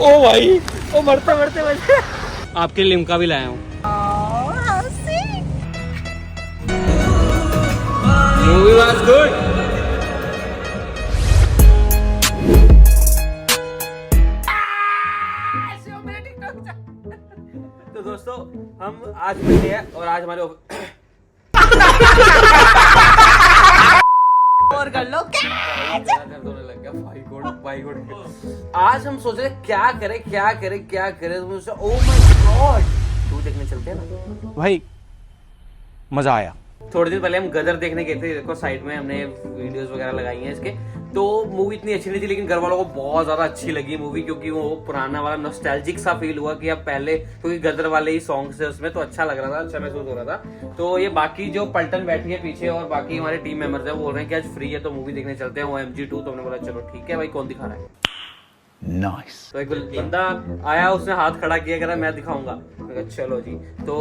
ओ भाई, ओ मरते मरते मरते। आपके लिए लिम्का भी लाया हूँ। Movie was good. तो दोस्तों हम आज मिले हैं और आज हमारे और कर लो दर्द होने लग गया। भाई गॉड आज हम सोच रहे क्या करें तुमसे। ओह माय गॉड, तू देखने चलते हैं ना भाई, मजा आया। थोड़े दिन पहले हम गदर देखने गए थे। देखो साइड में हमने वीडियोस वगैरह लगाई हैं इसके। तो मूवी इतनी अच्छी नहीं थी, लेकिन घर वालों को बहुत ज्यादा अच्छी लगी मूवी, क्योंकि वो पुराना वाला नॉस्टैल्जिक सा फील हुआ कि अब पहले, क्योंकि गदर वाले ही सॉन्ग्स है उसमें, तो अच्छा लग रहा था, अच्छा महसूस हो रहा था। तो ये बाकी जो पलटन बैठी है पीछे और बाकी हमारे टीम मेंबर्स है, बोल रहे हैं कि आज फ्री है तो मूवी देखने चलते हैं OMG 2। तो हमने बोला चलो ठीक है भाई, कौन दिखा रहा है। नाइस। तो एक बंदा आया, उसने हाथ खड़ा किया, कह रहा मैं दिखाऊंगा। चलो जी, तो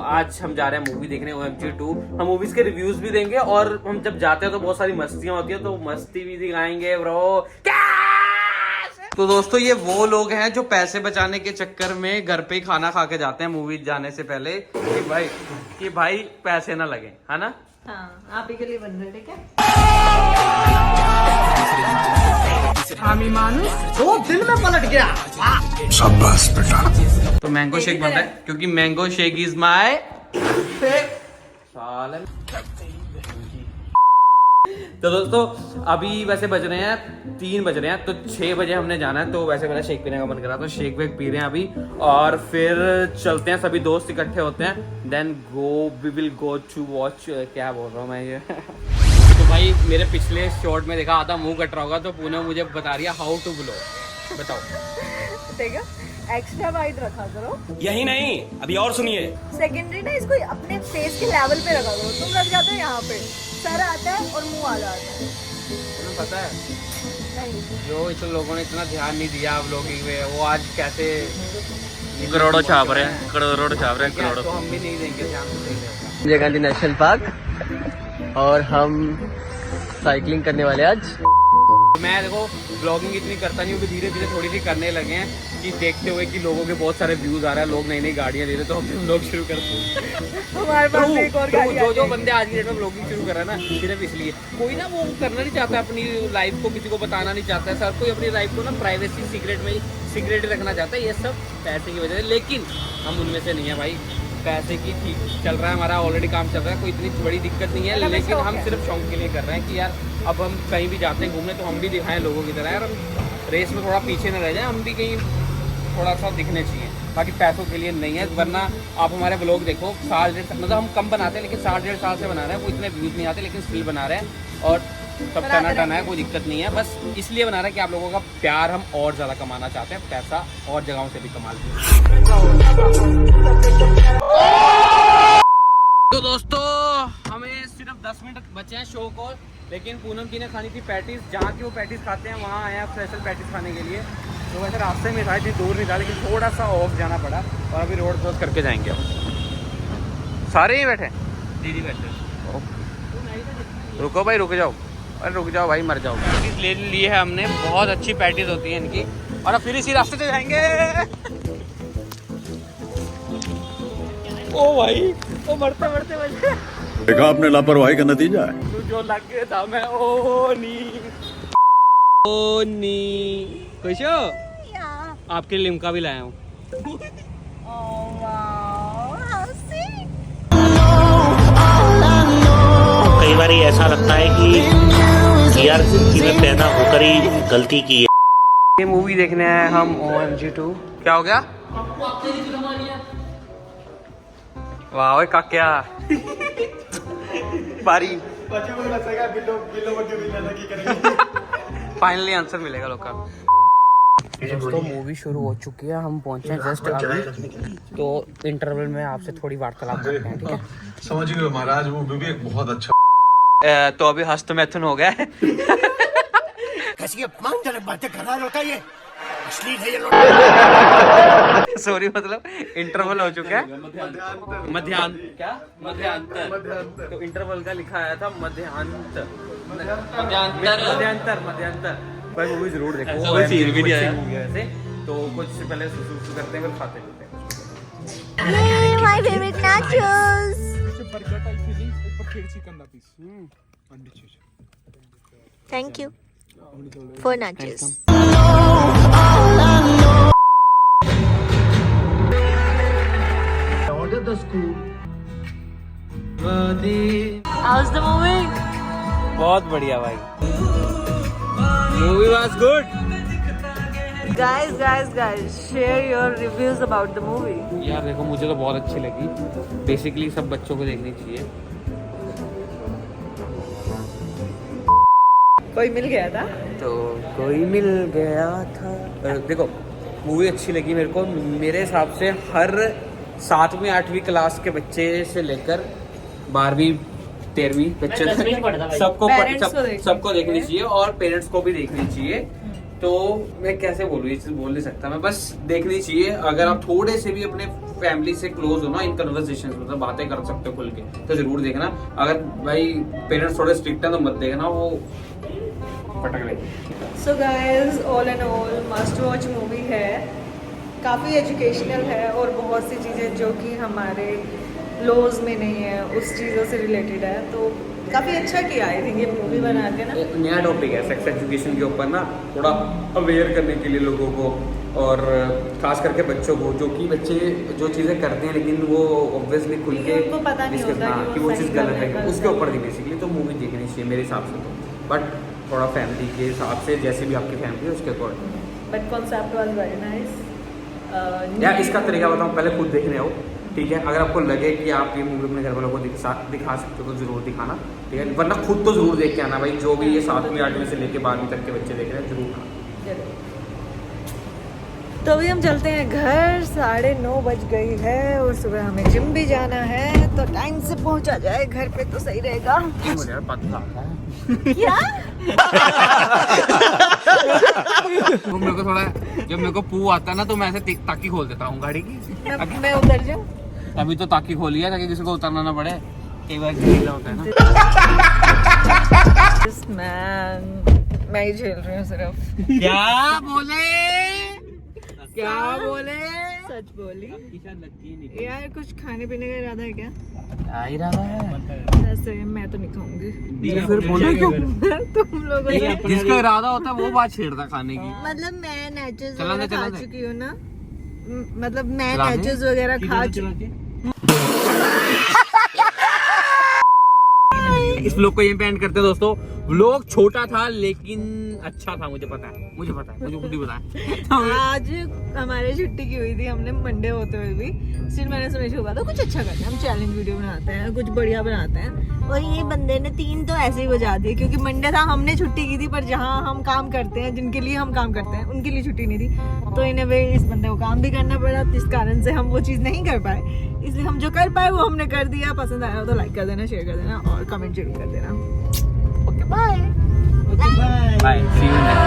आज हम जा रहे हैं मूवी देखने OMG 2। हम मूवीज के रिव्यूज भी देंगे और हम जब जाते हैं तो बहुत सारी मस्तियां होती है, तो मस्ती भी दिखाएंगे ब्रो। तो दोस्तों ये वो लोग हैं जो पैसे बचाने के चक्कर में घर पे ही खाना खा के जाते हैं मूवी जाने से पहले, कि भाई पैसे ना लगे, है ना। हाँ, आप ही के लिए बन रहे थे क्या? हामी मानुस 2 दिन में पलट गया। शाबाश बेटा। तो मैंगो शेक बन रहा है, क्योंकि मैंगो शेक इज माय सालन। तो दोस्तों अभी वैसे बज रहे हैं 3 बज रहे हैं, तो 6 बजे हमने जाना है। तो वैसे मेरा शेक पीने का मन करा, तो शेक वेक पी रहे हैं अभी, और फिर चलते हैं, सभी दोस्त इकट्ठे होते हैं, then we will go to watch. क्या बोल रहा हूँ मैं ये तो भाई मेरे पिछले शॉट में देखा आधा मुंह कट रहा होगा, तो पूनम मुझे बता रही है हाउ टू ब्लो। बताओ। देखा, एक्स्ट्रा वाइड रखा करो। यही नहीं, अभी और सुनिए। सेकेंडरी ना, इसको अपने फेस के लेवल पे रखा करो। तुम रख जाते हो यहाँ पे, सर आता है और मुंह आ जाता है। तुम्हें पता है नहीं, जो इस लोगों ने इतना ध्यान नहीं दिया आप लोगों पे, वो आज कैसे करोड़ों छाप रहे हैं, तो हम भी नहीं देंगे ध्यान से। इंदिरा गांधी नेशनल पार्क और हम साइकिलिंग करने वाले आज। मैं देखो ब्लॉगिंग इतनी करता नहीं हूँ, धीरे धीरे थोड़ी सी करने लगे हैं, कि देखते हुए कि लोगों के बहुत सारे व्यूज आ रहे हैं, लोग नई नई गाड़ियाँ ले रहे हैं, तो हम लोग शुरू करते हैं। हमारे पास भी एक और गाड़ी जो बंदे आज की डेट में ब्लॉगिंग शुरू कर रहा है ना, सिर्फ इसलिए कोई ना वो करना नहीं चाहता, अपनी लाइफ को किसी को बताना नहीं चाहता है। सर कोई अपनी लाइफ को ना प्राइवेसी सीक्रेट रखना चाहता है, ये सब पैसे की वजह से। लेकिन हम उनमें से नहीं है भाई, पैसे की ठीक चल रहा है, हमारा ऑलरेडी काम चल रहा है, कोई इतनी बड़ी दिक्कत नहीं है। लेकिन हम सिर्फ शौक के लिए कर रहे हैं कि यार अब हम कहीं भी जाते हैं घूमने, तो हम भी दिखाएं लोगों की तरह, यार हम रेस में थोड़ा पीछे न रह जाएं, हम भी कहीं थोड़ा सा दिखने चाहिए। बाकी पैसों के लिए नहीं है, वरना आप हमारे ब्लॉग देखो, साल डेढ़, मतलब हम कम बनाते हैं लेकिन 7-1.5 साल से बना रहे हैं, वो इतने व्यूज़ नहीं आते, लेकिन स्टिल बना रहे हैं और सब टना है, कोई दिक्कत नहीं है। बस इसलिए बना रहे हैं कि आप लोगों का प्यार हम और ज़्यादा कमाना चाहते हैं, पैसा और जगहों से भी कमा लेते हैं। तो दोस्तों हमें सिर्फ 10 मिनट बचे हैं शो को, लेकिन पूनम जी ने खानी थी पैटीज। जहाँ की वो पैटीज खाते हैं वहाँ आए हैं स्पेशल पैटीज खाने के लिए। तो वैसे रास्ते में था, इतनी दूर नहीं था, लेकिन थोड़ा सा ऑफ जाना पड़ा, और अभी रोड क्रॉस करके जाएंगे। सारे ही बैठे, दीदी बैठे। रुको भाई, रुक जाओ, अरे रुक जाओ भाई, मर जाओ। पैटीज ले लिए है हमने, बहुत अच्छी पैटीज होती है इनकी, और अब फिर इसी रास्ते से जाएंगे। ओ भाई, ओ मरते मरते मरते। देखा आपने लापरवाही का नतीजा है। जो लग गया था मैं, ओ नी खुश हो? आपके लिए लिम्का भी लाया हूँ। कई बार ऐसा लगता है कि यार जिंदगी में पैदा होकर ही गलती की है। ये मूवी देखने आए हम OMG 2। क्या हो गया? वाह ओए काक्या पारी फाइनली आंसर मिलेगा लोग का। दोस्तों मूवी शुरू हो चुकी है, हम पहुंचे हैं जस्ट अभी, तो इंटरवल में आपसे थोड़ी वार्तालाप करते हैं, ठीक है? समझ गए महाराज, वो भी एक बहुत अच्छा। तो अभी हस्त मैथुन हो गया है। कैसी अपमानजनक बातें कर रहा है लड़का, ये अश्लील है ये। सॉरी, मतलब इंटरवल हो चुका है, मध्यांतर। तो इंटरवल का लिखा आया था मध्यांतर। भाई मूवी जरूर देखो, सीन भी नहीं आया। तो कुछ से पहले सुसु करते हैं फिर खाते पीते हैं। Yay, my favorite nachos. Thank you for nachos. How's the movie? बहुत बढ़िया भाई, movie was good. Guys, share your reviews about the movie. यार देखो मुझे तो बहुत अच्छी लगी, बेसिकली सब बच्चों को देखनी चाहिए। कोई मिल गया था? तो कोई मिल गया था। देखो मूवी अच्छी लगी मेरे को, मेरे हिसाब से हर 7वीं 8वीं क्लास के बच्चे से लेकर 12वीं 13वीं बच्चे सबको देखनी चाहिए और पेरेंट्स को भी देखनी चाहिए। तो मैं कैसे बोलूँ, ये चीज़ बोल नहीं सकता मैं, बस देखनी चाहिए। अगर आप थोड़े से भी अपने फैमिली से क्लोज हो ना, इन कन्वर्सेशन मतलब बातें कर सकते हो खुल के, तो जरूर देखना। अगर भाई पेरेंट्स थोड़े स्ट्रिक्ट हैं तो मत देखना, वो पटक लेगी। So guys, all in all, must watch movie है, काफ़ी एजुकेशनल है और बहुत सी चीज़ें जो कि हमारे लॉज में नहीं है उस चीज़ों से रिलेटेड है, तो काफ़ी अच्छा किया आई थिंक ये मूवी बना के ना। नया टॉपिक है सेक्स एजुकेशन के ऊपर ना, थोड़ा अवेयर करने के लिए लोगों को, और खास करके बच्चों को, जो कि बच्चे जो चीज़ें करते हैं लेकिन वो ऑब्वियसली खुल के उनको पता नहीं होता कि वो चीज़ गलत है, उसके ऊपर थी बेसिकली। तो मूवी देखनी चाहिए मेरे हिसाब से तो, बट थोड़ा फैमिली के हिसाब से, जैसे भी आपकी फैमिली है उसके according. But concept was very nice. यार इसका तरीका बताऊँ, पहले खुद देखने आओ, ठीक है? अगर आपको लगे कि आप ये मूवी अपने घर वालों को दिखा सकते हो तो जरूर दिखाना, ठीक है? वरना खुद तो जरूर देख के आना भाई, जो भी ये 7वीं 8वीं से लेके 12वीं तक के बच्चे देख रहे हैं जरूर आना। तो अभी हम चलते हैं घर, 9:30 बज गई है और सुबह हमें जिम भी जाना है, तो टाइम से पहुंचा जाए घर पे तो सही रहेगा। यार पता क्या? तो मेरे को थोड़ा, जब मेरे को पू आता है ना तो मैं ऐसे ताकी खोल देता हूँ गाड़ी की। मैं उतर जाऊं? अभी तो ताकी खोली है ताकि किसी को उतरना ना पड़े, कई बार ढीला होता है ना। मैं ही झेल रही हूँ सिर्फ। क्या बोले? सच बोली यार। कुछ खाने पीने का इरादा है क्या? ऐसे मैं तो नहीं खाऊंगी। फिर बोले क्यों? तुम लोगों ने जिसका इरादा होता है वो बात छेड़ता खाने की। मतलब मैं नेचर्स चला वगैरह दे, खा चला दे। चुकी हूँ ना, मतलब मैं चला दे। नेचर्स वगैरह खा चुकी। इस व्लॉग को यहीं पे एंड करते हैं दोस्तों। व्लॉग छोटा था लेकिन अच्छा था, मुझे पता है, मुझे खुद ही पता है। आज हमारी छुट्टी की हुई थी, हमने मंडे होते हुए भी फिर मैंने सोचा होगा तो कुछ अच्छा करते हैं, हम चैलेंज वीडियो बनाते हैं, कुछ बढ़िया बनाते हैं। और ये बंदे ने 3 तो ऐसे ही बजा दिए, क्योंकि मंडे था, हमने छुट्टी की थी, पर जहाँ हम काम करते हैं, जिनके लिए हम काम करते हैं, उनके लिए छुट्टी नहीं थी। तो इन्हें वे इस बंदे को काम भी करना पड़ा, जिस कारण से हम वो चीज़ नहीं कर पाए। इसलिए हम जो कर पाए वो हमने कर दिया। पसंद आया तो लाइक कर देना, शेयर कर देना और कमेंट जरूर कर देना। Okay bye. Bye, see you next.